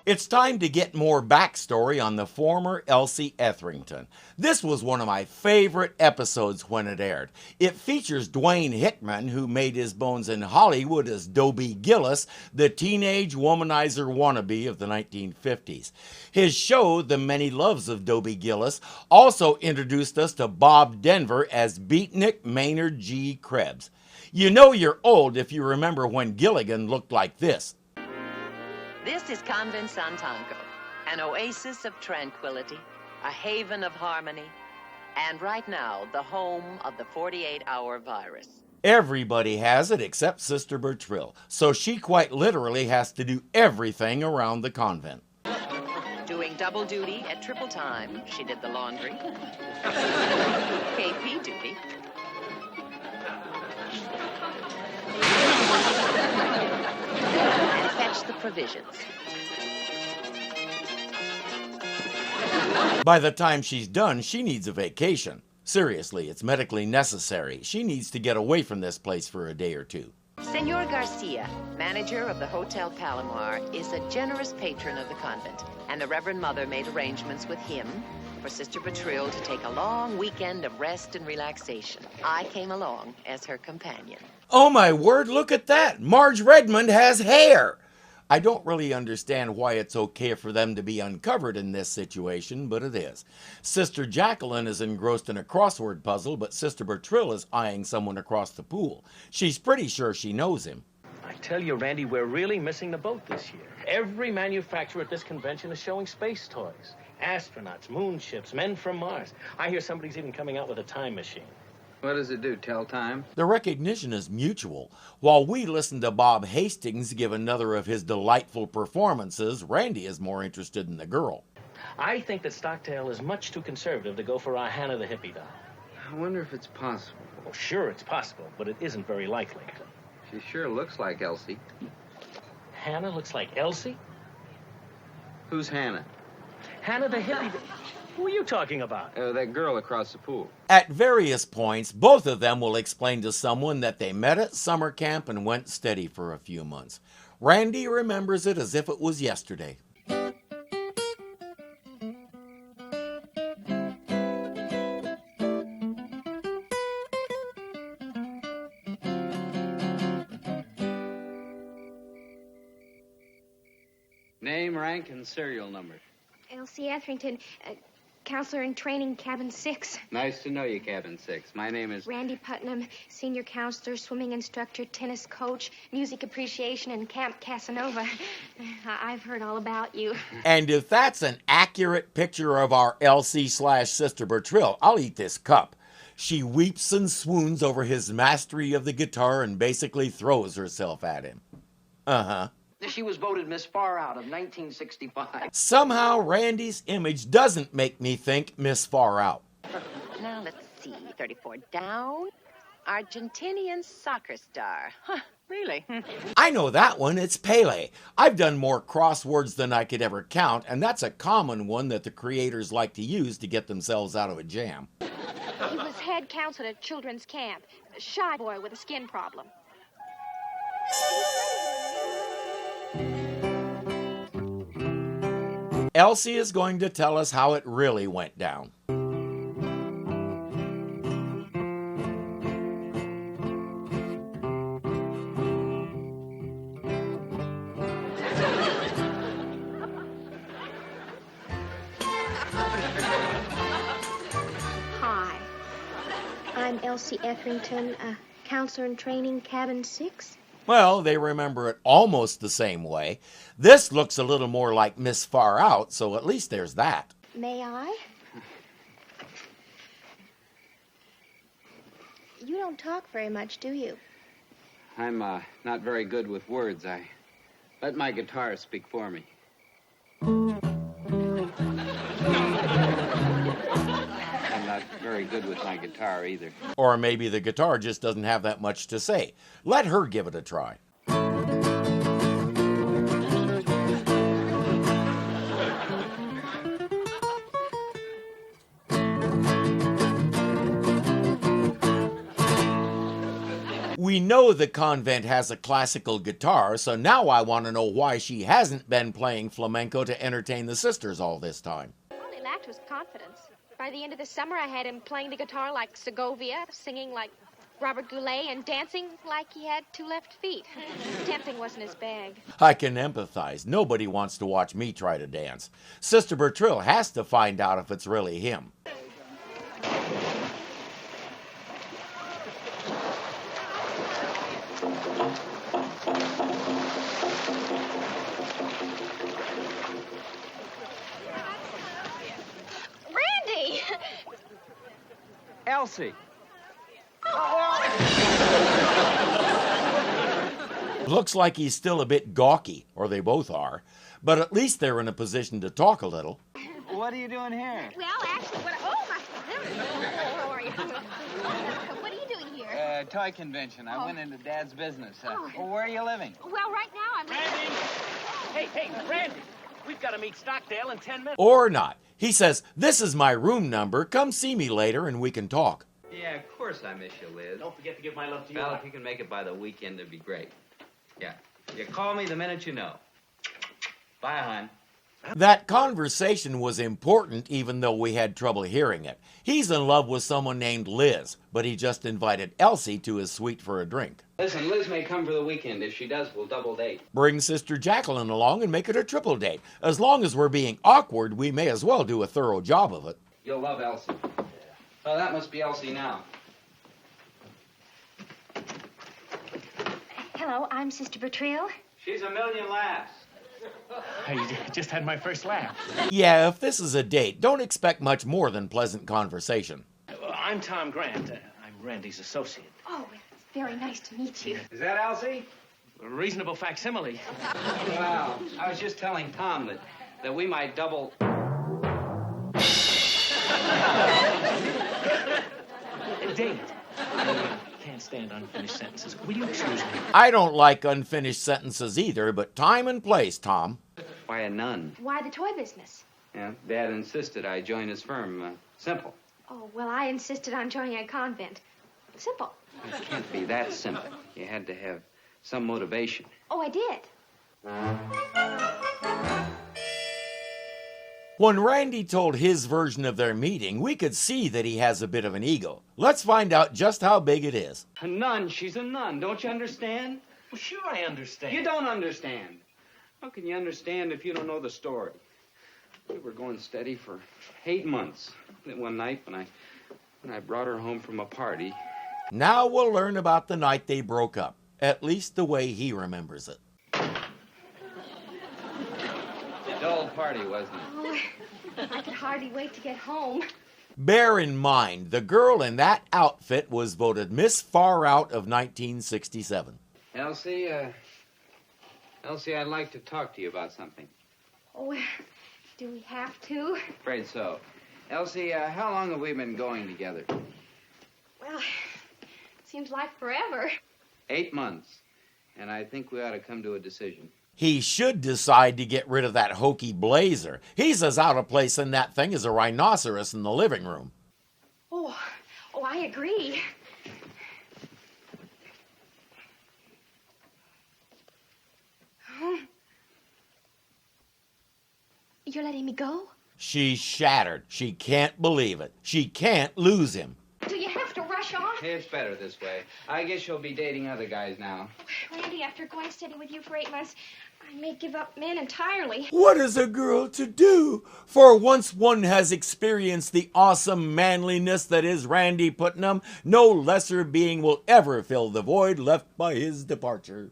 It's time to get more backstory on the former Elsie Etherington. This was one of my favorite episodes when it aired. It features Dwayne Hickman, who made his bones in Hollywood as Dobie Gillis, the teenage womanizer wannabe of the 1950s. His show, The Many Loves of Dobie Gillis, also introduced us to Bob Denver as Beatnik Maynard G. Krebs. You know you're old if you remember when Gilligan looked like this. This is Convent Santanco, an oasis of tranquility, a haven of harmony, and right now, the home of the 48-hour virus. Everybody has it except Sister Bertrille, so she quite literally has to do everything around the convent. Doing double duty at triple time, she did the laundry, KP duty, and fetch the provisions. By the time she's done, she needs a vacation. Seriously, it's medically necessary. She needs to get away from this place for a day or two. Senor Garcia, manager of the Hotel Palomar, is a generous patron of the convent, and the Reverend Mother made arrangements with him for Sister Bertrille to take a long weekend of rest and relaxation. I came along as her companion. Oh my word, look at that! Marge Redmond has hair! I don't really understand why it's okay for them to be uncovered in this situation, but it is. Sister Jacqueline is engrossed in a crossword puzzle, but Sister Bertrille is eyeing someone across the pool. She's pretty sure she knows him. I tell you, Randy, we're really missing the boat this year. Every manufacturer at this convention is showing space toys. Astronauts, moonships, men from Mars. I hear somebody's even coming out with a time machine. What does it do, tell time? The recognition is mutual. While we listen to Bob Hastings give another of his delightful performances, Randy is more interested in the girl. I think that Stockdale is much too conservative to go for our Hannah the hippie doll. I wonder if it's possible. Well, sure, it's possible, but it isn't very likely. She sure looks like Elsie. Hannah looks like Elsie? Who's Hannah? Hannah the hippie doll. Who are you talking about? That girl across the pool. At various points, both of them will explain to someone that they met at summer camp and went steady for a few months. Randy remembers it as if it was yesterday. Name, rank, and serial number. Elsie Etherington, counselor in training, cabin 6. Nice to know you, cabin 6. My name is... Randy Putnam, senior counselor, swimming instructor, tennis coach, music appreciation, and Camp Casanova. I've heard all about you. And if that's an accurate picture of our Elsie/Sister Bertrille, I'll eat this cup. She weeps and swoons over his mastery of the guitar and basically throws herself at him. Uh-huh. She was voted Miss Far Out of 1965. Somehow Randy's image doesn't make me think Miss Far Out. Now let's see, 34 down, Argentinian soccer star. Huh, really? I know that one, it's Pele. I've done more crosswords than I could ever count, and that's a common one that the creators like to use to get themselves out of a jam. He was head counselor at children's camp, a shy boy with a skin problem. Elsie is going to tell us how it really went down. Hi, I'm Elsie Etherington, counselor in training, cabin 6. Well, they remember it almost the same way. This looks a little more like Miss Far Out, so at least there's that. May I? You don't talk very much, do you? I'm not very good with words. I let my guitar speak for me. I'm not very good with my guitar either. Or maybe the guitar just doesn't have that much to say. Let her give it a try. We We know the convent has a classical guitar, so now I want to know why she hasn't been playing flamenco to entertain the sisters all this time. All he lacked was confidence. By the end of the summer, I had him playing the guitar like Segovia, singing like Robert Goulet, and dancing like he had 2 left feet. Tempting wasn't his bag. I can empathize. Nobody wants to watch me try to dance. Sister Bertrille has to find out if it's really him. Randy! Elsie. Looks like he's still a bit gawky, or they both are, but at least they're in a position to talk a little. What are you doing here? Well, actually, how are you? What are you doing here? Toy convention. I went into Dad's business. Oh. Where are you living? Well, right now I'm... Randy! Hey, Randy! We've got to meet Stockdale in 10 minutes. Or not. He says, "This is my room number. Come see me later and we can talk." Yeah, of course I miss you, Liz. Don't forget to give my love to Well, if you can make it by the weekend, it'd be great. Yeah. You call me the minute you know. Bye, hon. That conversation was important even though we had trouble hearing it. He's in love with someone named Liz, but he just invited Elsie to his suite for a drink. Listen, Liz may come for the weekend. If she does, we'll double date. Bring Sister Jacqueline along and make it a triple date. As long as we're being awkward, we may as well do a thorough job of it. You'll love Elsie. Oh, that must be Elsie now. Hello, I'm Sister Bertrille. She's a million laughs. I just had my first laugh. Yeah, if this is a date, don't expect much more than pleasant conversation. I'm Tom Grant. I'm Randy's associate. Oh, it's very nice to meet you. Is that Elsie? A reasonable facsimile. Wow. I was just telling Tom that we might double... Date. I can't stand unfinished sentences. Will you excuse me? I don't like unfinished sentences either, but time and place, Tom. Why a nun? Why the toy business? Yeah, Dad insisted I join his firm. Simple. Oh, well, I insisted on joining a convent. Simple. It can't be that simple. You had to have some motivation. Oh, I did. When Randy told his version of their meeting, we could see that he has a bit of an ego. Let's find out just how big it is. A nun, she's a nun. Don't you understand? Well, sure I understand. You don't understand. How can you understand if you don't know the story? We were going steady for 8 months. Then one night when I brought her home from a party... Now we'll learn about the night they broke up, at least the way he remembers it. Dull party, wasn't it? Oh, I could hardly wait to get home. Bear in mind, the girl in that outfit was voted Miss Far Out of 1967. Elsie, I'd like to talk to you about something. Oh, do we have to? Afraid so. Elsie, how long have we been going together? Well, seems like forever. 8 months. And I think we ought to come to a decision. He should decide to get rid of that hokey blazer. He's as out of place in that thing as a rhinoceros in the living room. Oh, I agree. You're letting me go? She's shattered. She can't believe it. She can't lose him. Do you have to rush off? It's better this way. I guess you'll be dating other guys now. Randy, after going steady with you for 8 months, I may give up men entirely. What is a girl to do? For once one has experienced the awesome manliness that is Randy Putnam, no lesser being will ever fill the void left by his departure.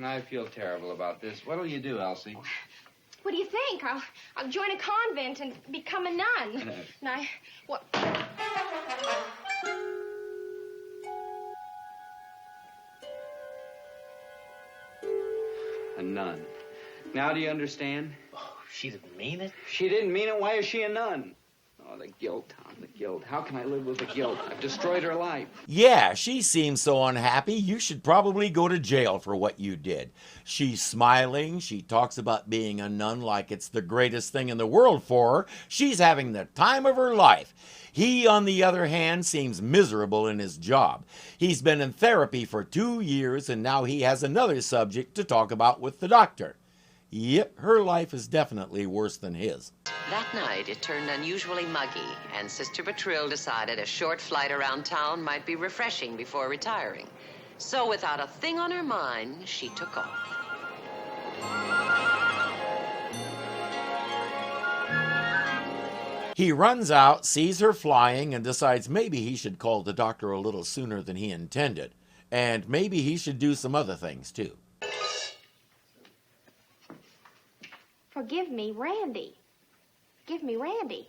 I feel terrible about this. What'll you do, Elsie? What do you think? I'll join a convent and become a nun. And what? A nun. Now do you understand? Oh, she didn't mean it. She didn't mean it. Why is she a nun? Oh, the guilt, Tom, the guilt. How can I live with the guilt? I've destroyed her life. Yeah, she seems so unhappy. You should probably go to jail for what you did. She's smiling. She talks about being a nun like it's the greatest thing in the world for her. She's having the time of her life. He, on the other hand, seems miserable in his job. He's been in therapy for 2 years, and now he has another subject to talk about with the doctor. Yep, her life is definitely worse than his. That night, it turned unusually muggy, and Sister Bertrille decided a short flight around town might be refreshing before retiring. So, without a thing on her mind, she took off. He runs out, sees her flying, and decides maybe he should call the doctor a little sooner than he intended. And maybe he should do some other things, too. Forgive me, Randy. Give me Randy.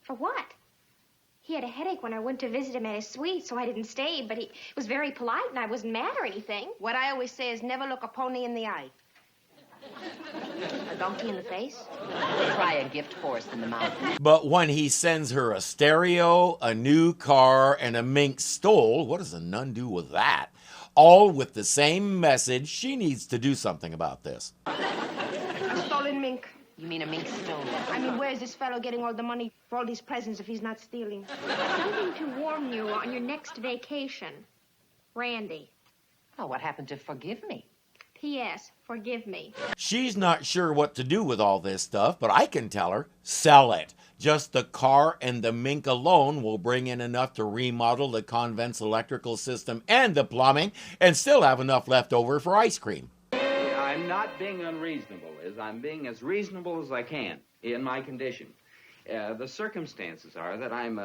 For what? He had a headache when I went to visit him at his suite, so I didn't stay, but he was very polite and I wasn't mad or anything. What I always say is never look a pony in the eye. A donkey in the face? Try a gift horse in the mouth. But when he sends her a stereo, a new car, and a mink stole, what does a nun do with that? All with the same message. She needs to do something about this. A stolen mink. You mean a mink stole? I mean, where's this fellow getting all the money for all these presents if he's not stealing? Something to warn you on your next vacation. Randy. Oh, what happened to forgive me? P.S. Forgive me. She's not sure what to do with all this stuff, but I can tell her, sell it. Just the car and the mink alone will bring in enough to remodel the convent's electrical system and the plumbing, and still have enough left over for ice cream. I'm not being unreasonable, Liz. I'm being as reasonable as I can in my condition. The circumstances are that I'm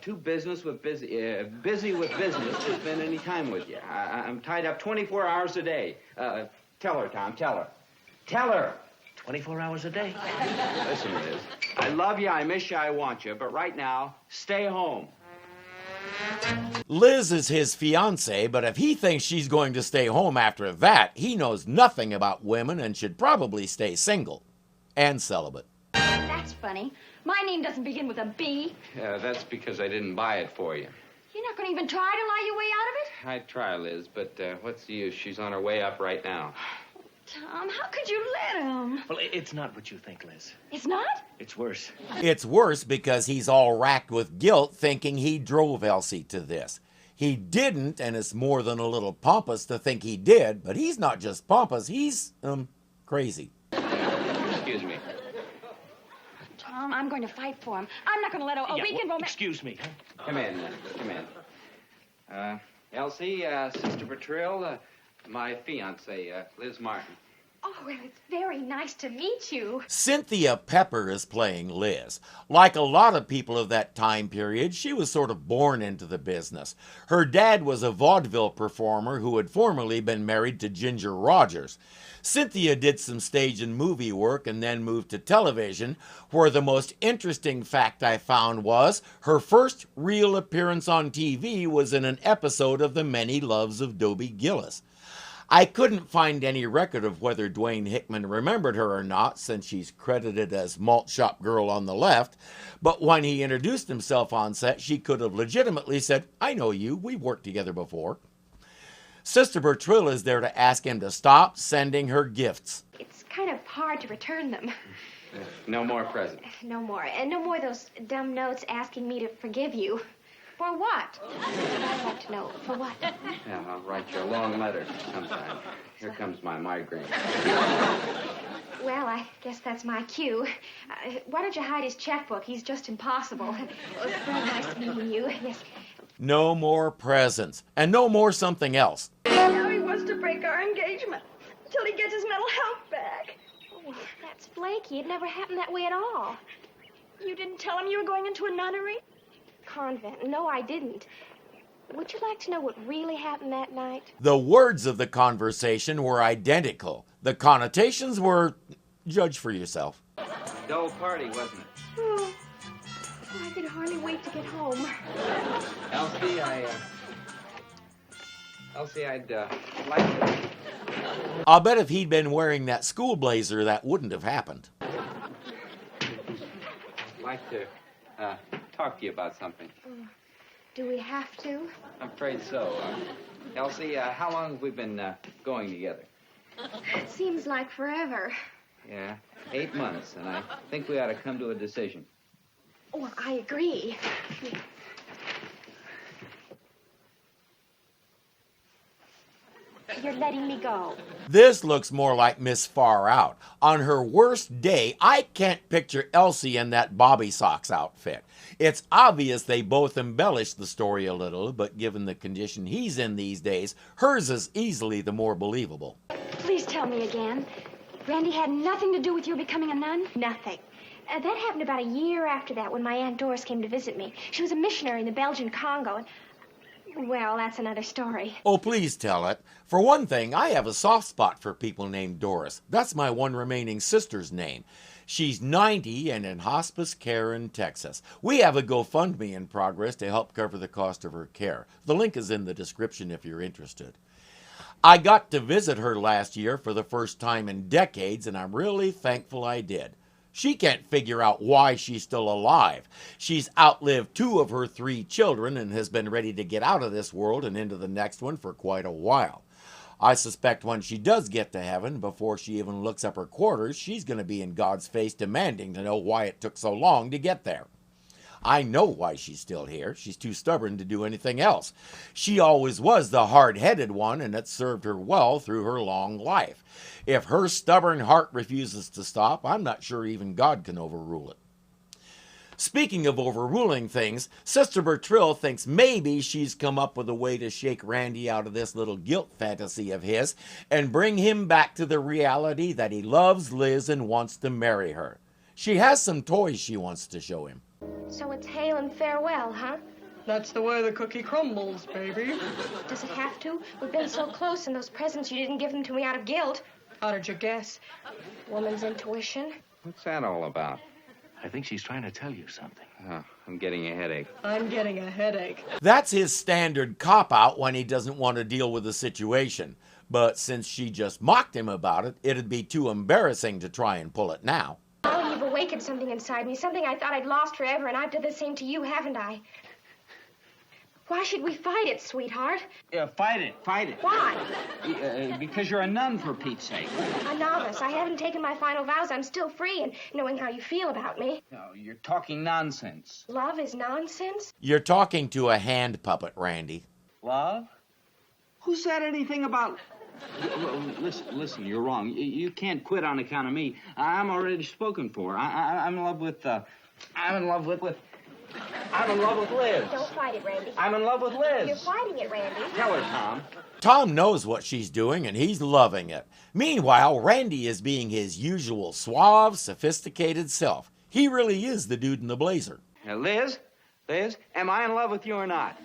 too busy with business to spend any time with you. I'm tied up 24 hours a day. Tell her, Tom, tell her. Tell her. 24 hours a day. Listen, Liz, I love you, I miss you, I want you, but right now, stay home. Liz is his fiancée, but if he thinks she's going to stay home after that, he knows nothing about women and should probably stay single and celibate. That's funny. My name doesn't begin with a B. That's because I didn't buy it for you. You're not going to even try to lie your way out of it? I'd try, Liz, but what's the use? She's on her way up right now. Tom, how could you let him? Well, it's not what you think, Liz. It's not? It's worse. It's worse because he's all racked with guilt thinking he drove Elsie to this. He didn't, and it's more than a little pompous to think he did, but he's not just pompous, he's, crazy. Excuse me. Tom, I'm going to fight for him. I'm not going to let a weekend romance... Excuse me. Come in, come in. Elsie, Sister Bertrille, my fiancée, Liz Martin. Oh, well, it's very nice to meet you. Cynthia Pepper is playing Liz. Like a lot of people of that time period, she was sort of born into the business. Her dad was a vaudeville performer who had formerly been married to Ginger Rogers. Cynthia did some stage and movie work and then moved to television, where the most interesting fact I found was her first real appearance on TV was in an episode of The Many Loves of Dobie Gillis. I couldn't find any record of whether Dwayne Hickman remembered her or not, since she's credited as Malt Shop Girl on the left, but when he introduced himself on set, she could have legitimately said, "I know you, we've worked together before." Sister Bertrille is there to ask him to stop sending her gifts. It's kind of hard to return them. No more presents. No more. And no more of those dumb notes asking me to forgive you. For what? I'd like to know. For what? Yeah, I'll write you a long letter sometime. Here comes my migraine. Well, I guess that's my cue. Why don't you hide his checkbook? He's just impossible. It's very nice meeting you. Yes. No more presents. And no more something else. Now he wants to break our engagement until he gets his mental health back. Oh, that's flaky. It never happened that way at all. You didn't tell him you were going into a nunnery? Convent. No, I didn't. Would you like to know what really happened that night? The words of the conversation were identical. The connotations were, judge for yourself. Dull party, wasn't it? Oh, I could hardly wait to get home. Elsie, I'd like to... I'll bet if he'd been wearing that school blazer, that wouldn't have happened. like to talk to you about something. Do we have to? I'm afraid so. Elsie, how long have we been going together? It seems like forever. Yeah, 8 months, and I think we ought to come to a decision. Well, I agree. You're letting me go. This looks more like Miss Far Out. On her worst day, I can't picture Elsie in that bobby socks outfit. It's obvious they both embellished the story a little, but given the condition he's in these days, hers is easily the more believable. Please tell me again. Randy had nothing to do with your becoming a nun? Nothing. That happened about a year after that when my Aunt Doris came to visit me. She was a missionary in the Belgian Congo, and... Well, that's another story. Oh, please tell it. For one thing, I have a soft spot for people named Doris. That's my one remaining sister's name. She's 90 and in hospice care in Texas. We have a GoFundMe in progress to help cover the cost of her care. The link is in the description if you're interested. I got to visit her last year for the first time in decades, and I'm really thankful I did. She can't figure out why she's still alive. She's outlived 2 of her 3 children and has been ready to get out of this world and into the next one for quite a while. I suspect when she does get to heaven, before she even looks up her quarters, she's going to be in God's face demanding to know why it took so long to get there. I know why she's still here. She's too stubborn to do anything else. She always was the hard-headed one, and it served her well through her long life. If her stubborn heart refuses to stop, I'm not sure even God can overrule it. Speaking of overruling things, Sister Bertrille thinks maybe she's come up with a way to shake Randy out of this little guilt fantasy of his and bring him back to the reality that he loves Liz and wants to marry her. She has some toys she wants to show him. So it's hail and farewell, huh? That's the way the cookie crumbles, baby. Does it have to? We've been so close, and those presents, you didn't give them to me out of guilt. How did you guess? Woman's intuition. What's that all about? I think she's trying to tell you something. Oh, I'm getting a headache. I'm getting a headache. That's his standard cop-out when he doesn't want to deal with the situation. But since she just mocked him about it, it'd be too embarrassing to try and pull it now. Oh, you've awakened something inside me, something I thought I'd lost forever, and I've done the same to you, haven't I? Why should we fight it, sweetheart? Yeah, fight it. Why? Because you're a nun, for Pete's sake. A novice. I haven't taken my final vows. I'm still free, and knowing how you feel about me. No, you're talking nonsense. Love is nonsense? You're talking to a hand puppet, Randy. Love? Who said anything about... Listen, you're wrong. You can't quit on account of me. I'm already spoken for. I'm in love with, I'm in love with Liz. Don't fight it, Randy. I'm in love with Liz. You're fighting it, Randy. Tell her, Tom. Tom knows what she's doing, and he's loving it. Meanwhile, Randy is being his usual suave, sophisticated self. He really is the dude in the blazer. Liz, am I in love with you or not?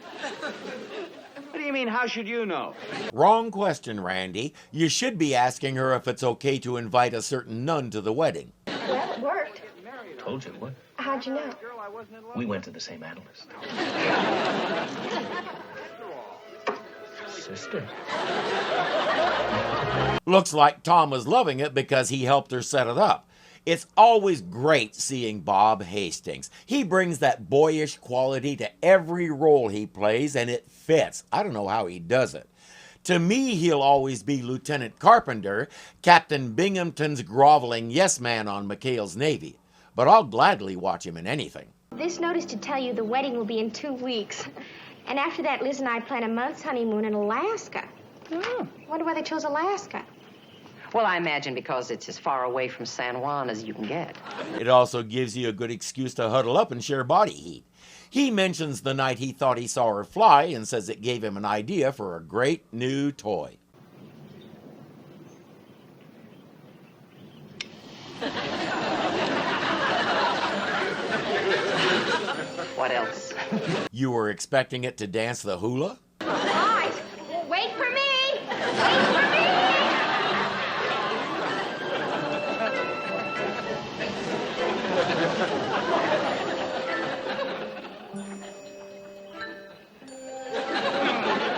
What do you mean, how should you know? Wrong question, Randy. You should be asking her if it's okay to invite a certain nun to the wedding. Well, it worked. Told you, what? How'd you know? We went to the same analyst. Sister. Looks like Tom was loving it because he helped her set it up. It's always great seeing Bob Hastings. He brings that boyish quality to every role he plays, and it fits. I don't know how he does it. To me, he'll always be Lieutenant Carpenter, Captain Binghamton's groveling yes-man on McHale's Navy. But I'll gladly watch him in anything. This note is to tell you the wedding will be in 2 weeks. And after that, Liz and I plan a month's honeymoon in Alaska. Wonder why they chose Alaska. Well, I imagine because it's as far away from San Juan as you can get. It also gives you a good excuse to huddle up and share body heat. He mentions the night he thought he saw her fly and says it gave him an idea for a great new toy. What else? You were expecting it to dance the hula? All right. Wait for me! Wait for me!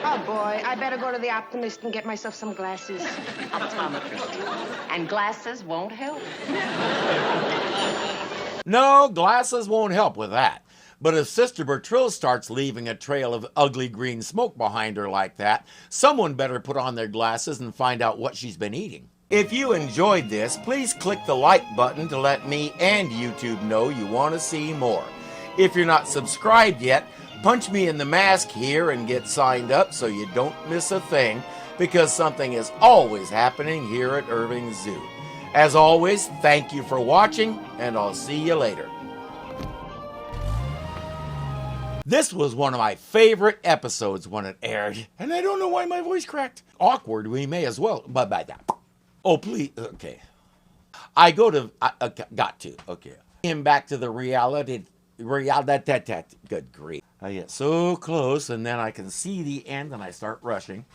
Oh, boy, I better go to the optimist and get myself some glasses. Optometrist. And glasses won't help. No, glasses won't help with that. But if Sister Bertrille starts leaving a trail of ugly green smoke behind her like that, someone better put on their glasses and find out what she's been eating. If you enjoyed this, please click the like button to let me and YouTube know you want to see more. If you're not subscribed yet, punch me in the mask here and get signed up so you don't miss a thing, because something is always happening here at Irving Zoo. As always, thank you for watching, and I'll see you later. This was one of my favorite episodes when it aired, and I don't know why my voice cracked. Awkward, we may as well. Oh, please, okay. Okay. Him back to the reality, good grief. I get so close, and then I can see the end, and I start rushing.